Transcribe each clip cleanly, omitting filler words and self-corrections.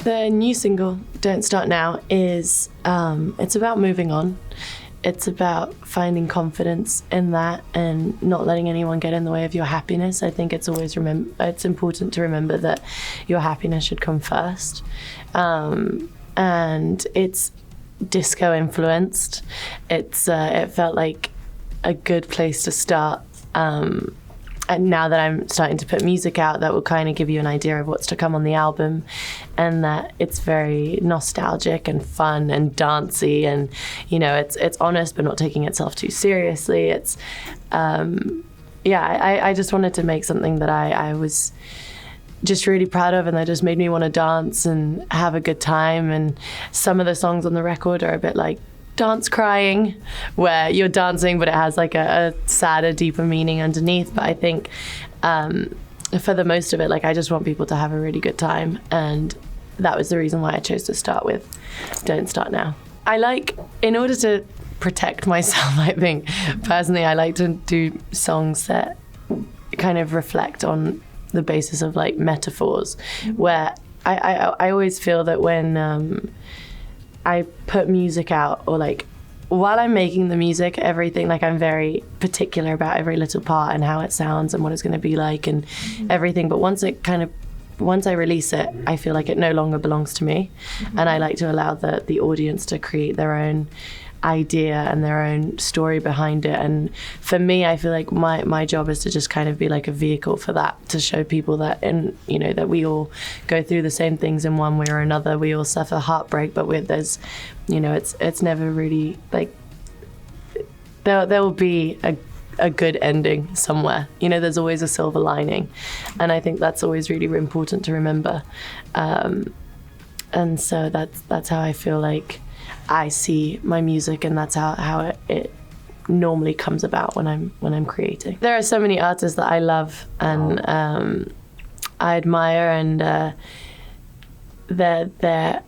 The new single, Don't Start Now, is it's about moving on. It's about finding confidence in that and not letting anyone get in the way of your happiness. I think it's always it's important to remember that your happiness should come first. And it's disco influenced. It felt like a good place to start. And now that I'm starting to put music out, that will kind of give you an idea of what's to come on the album, and that it's very nostalgic and fun and dancey, and it's honest but not taking itself too seriously. It's I just wanted to make something that I was just really proud of, and that just made me want to dance and have a good time. And some of the songs on the record are a bit like dance crying, where you're dancing but it has like a sadder, deeper meaning underneath. But I think for the most of it, like, I just want people to have a really good time, and that was the reason why I chose to start with Don't Start Now. In order to protect myself, I think personally I like to do songs that kind of reflect on the basis of like metaphors, where I always feel that when I put music out, or like while I'm making the music, everything, like, I'm very particular about every little part and how it sounds and what it's going to be like and everything. But once I release it, I feel like it no longer belongs to me, and I like to allow the audience to create their own idea and their own story behind it. And for me, I feel like my job is to just kind of be like a vehicle for that, to show people that that we all go through the same things in one way or another. We all suffer heartbreak, but there's it's never really like there will be a good ending somewhere. There's always a silver lining, and I think that's always really important to remember. And so that's how I feel like I see my music, and that's how it normally comes about when I'm creating. There are so many artists that I love and I admire, and there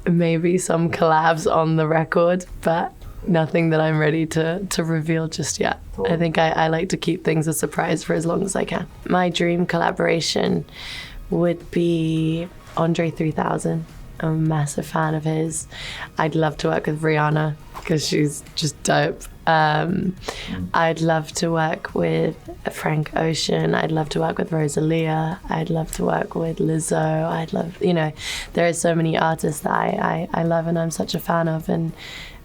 may be some collabs on the record, but nothing that I'm ready to reveal just yet. I think I like to keep things a surprise for as long as I can. My dream collaboration would be Andre 3000. I'm a massive fan of his. I'd love to work with Rihanna because she's just dope. I'd love to work with Frank Ocean. I'd love to work with Rosalia. I'd love to work with Lizzo. I'd love, there are so many artists that I love and I'm such a fan of. And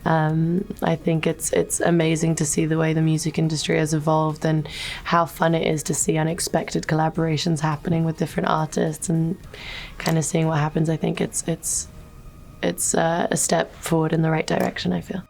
I think it's amazing to see the way the music industry has evolved and how fun it is to see unexpected collaborations happening with different artists and kind of seeing what happens. I think it's a step forward in the right direction, I feel.